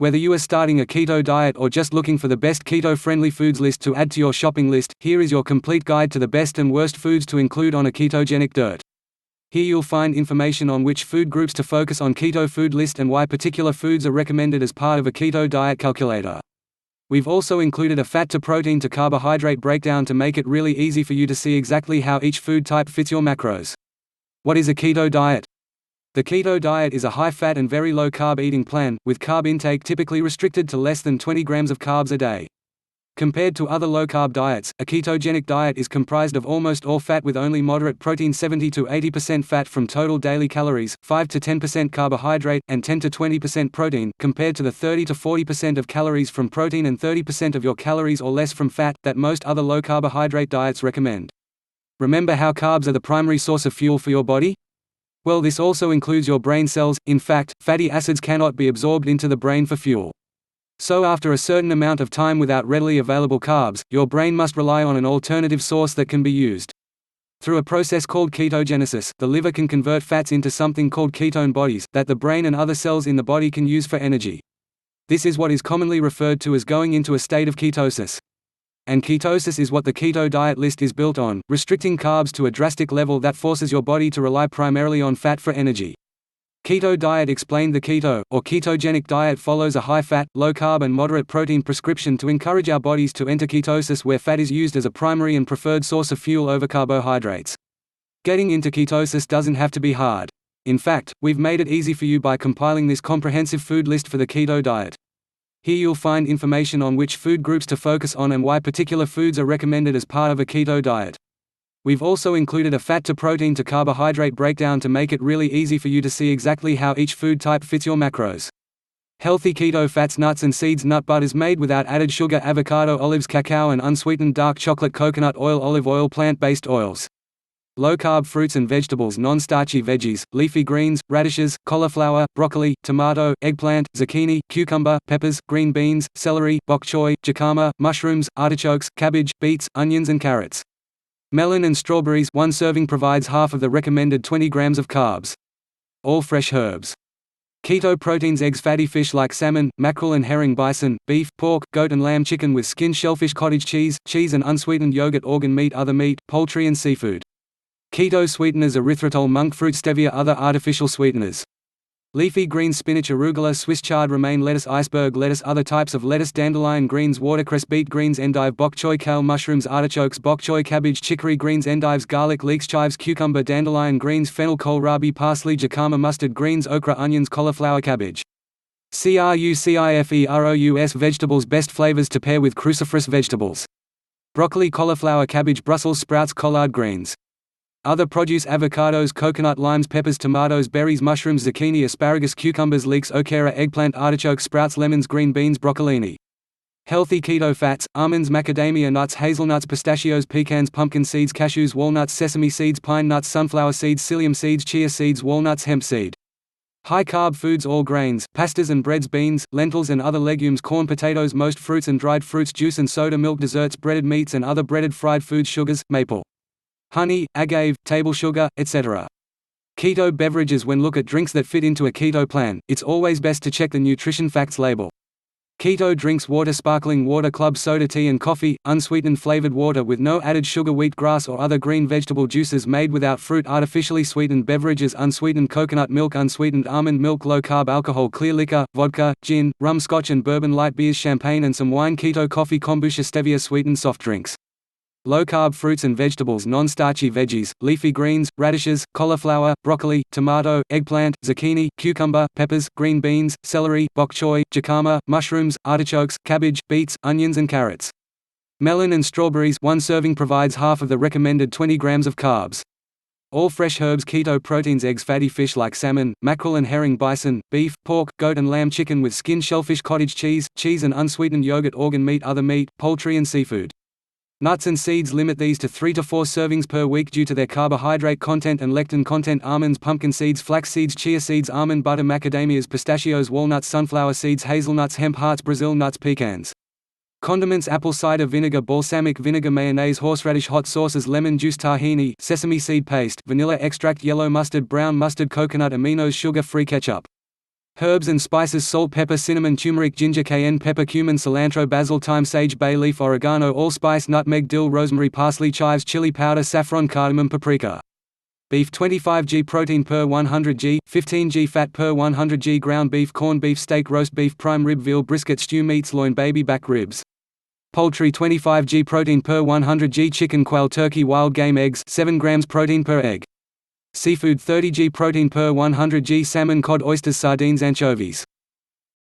Whether you are starting a keto diet or just looking for the best keto-friendly foods list to add to your shopping list, here is your complete guide to the best and worst foods to include on a ketogenic diet. Here you'll find information on which food groups to focus on keto food list and why particular foods are recommended as part of a keto diet calculator. We've also included a fat to protein to carbohydrate breakdown to make it really easy for you to see exactly how each food type fits your macros. What is a keto diet? The keto diet is a high-fat and very low-carb eating plan, with carb intake typically restricted to less than 20 grams of carbs a day. Compared to other low-carb diets, a ketogenic diet is comprised of almost all fat with only moderate protein, 70 to 80% fat from total daily calories, 5 to 10% carbohydrate, and 10 to 20% protein, compared to the 30 to 40% of calories from protein and 30% of your calories or less from fat that most other low-carbohydrate diets recommend. Remember how carbs are the primary source of fuel for your body? Well, this also includes your brain cells. In fact, fatty acids cannot be absorbed into the brain for fuel. So after a certain amount of time without readily available carbs, your brain must rely on an alternative source that can be used. Through a process called ketogenesis, the liver can convert fats into something called ketone bodies, that the brain and other cells in the body can use for energy. This is what is commonly referred to as going into a state of ketosis. And ketosis is what the keto diet list is built on, restricting carbs to a drastic level that forces your body to rely primarily on fat for energy. Keto diet explained. The keto, or ketogenic diet follows a high-fat, low-carb and moderate protein prescription to encourage our bodies to enter ketosis where fat is used as a primary and preferred source of fuel over carbohydrates. Getting into ketosis doesn't have to be hard. In fact, we've made it easy for you by compiling this comprehensive food list for the keto diet. Here you'll find information on which food groups to focus on and why particular foods are recommended as part of a keto diet. We've also included a fat to protein to carbohydrate breakdown to make it really easy for you to see exactly how each food type fits your macros. Healthy keto fats, nuts and seeds, nut butters made without added sugar, avocado, olives, cacao and unsweetened dark chocolate, coconut oil, olive oil, plant-based oils. Low-carb fruits and vegetables, non-starchy veggies, leafy greens, radishes, cauliflower, broccoli, tomato, eggplant, zucchini, cucumber, peppers, green beans, celery, bok choy, jicama, mushrooms, artichokes, cabbage, beets, onions and carrots. Melon and strawberries. One serving provides half of the recommended 20 grams of carbs. All fresh herbs. Keto proteins: eggs, fatty fish like salmon, mackerel and herring, bison, beef, pork, goat and lamb, chicken with skin, shellfish, cottage cheese, cheese and unsweetened yogurt, organ meat, other meat, poultry and seafood. Keto sweeteners: erythritol, monk fruit, stevia, other artificial sweeteners. Leafy greens: spinach, arugula, Swiss chard, romaine lettuce, iceberg lettuce, other types of lettuce, dandelion greens, watercress, beet greens, endive, bok choy, kale, mushrooms, artichokes, bok choy, cabbage, chicory greens, endives, garlic, leeks, chives, cucumber, dandelion greens, fennel, kohlrabi, parsley, jicama, mustard greens, okra, onions, cauliflower, cabbage. Cruciferous vegetables: best flavors to pair with cruciferous vegetables. Broccoli, cauliflower, cabbage, Brussels sprouts, collard greens. Other produce: avocados, coconut, limes, peppers, tomatoes, berries, mushrooms, zucchini, asparagus, cucumbers, leeks, okra, eggplant, artichoke, sprouts, lemons, green beans, broccolini. Healthy keto fats: almonds, macadamia nuts, hazelnuts, pistachios, pecans, pumpkin seeds, cashews, walnuts, sesame seeds, pine nuts, sunflower seeds, psyllium seeds, chia seeds, walnuts, hemp seed. High-carb foods: all grains, pastas and breads, beans, lentils and other legumes, corn, potatoes, most fruits and dried fruits, juice and soda, milk, desserts, breaded meats and other breaded fried foods, sugars, maple, honey, agave, table sugar, etc. Keto beverages: when look at drinks that fit into a keto plan, it's always best to check the nutrition facts label. Keto drinks: water, sparkling water, club soda, tea and coffee, unsweetened flavored water with no added sugar, wheat grass or other green vegetable juices made without fruit, artificially sweetened beverages, unsweetened coconut milk, unsweetened almond milk, low-carb alcohol, clear liquor, vodka, gin, rum, scotch and bourbon, light beers, champagne and some wine. Keto coffee, kombucha, stevia, sweetened soft drinks. Low-carb fruits and vegetables: non-starchy veggies, leafy greens, radishes, cauliflower, broccoli, tomato, eggplant, zucchini, cucumber, peppers, green beans, celery, bok choy, jicama, mushrooms, artichokes, cabbage, beets, onions and carrots. Melon and strawberries: one serving provides half of the recommended 20 grams of carbs. All fresh herbs. Keto proteins: eggs, fatty fish like salmon, mackerel and herring, bison, beef, pork, goat and lamb, chicken with skin, shellfish, cottage cheese, cheese and unsweetened yogurt, organ meat, other meat, poultry and seafood. Nuts and seeds: limit these to 3 to 4 servings per week due to their carbohydrate content and lectin content. Almonds, pumpkin seeds, flax seeds, chia seeds, almond butter, macadamias, pistachios, walnuts, sunflower seeds, hazelnuts, hemp hearts, Brazil nuts, pecans. Condiments: apple cider vinegar, balsamic vinegar, mayonnaise, horseradish, hot sauces, lemon juice, tahini, sesame seed paste, vanilla extract, yellow mustard, brown mustard, coconut aminos, sugar-free ketchup. Herbs and spices: salt, pepper, cinnamon, turmeric, ginger, cayenne pepper, cumin, cilantro, basil, thyme, sage, bay leaf, oregano, allspice, nutmeg, dill, rosemary, parsley, chives, chili powder, saffron, cardamom, paprika. Beef: 25 g protein per 100 g, 15 g fat per 100 g. Ground beef, corned beef, steak, roast beef, prime rib, veal, brisket, stew meats, loin, baby back ribs. Poultry: 25 g protein per 100 g. Chicken, quail, turkey, wild game, eggs, 7 grams protein per egg. Seafood: 30 g protein per 100 g. Salmon, cod, oysters, sardines, anchovies.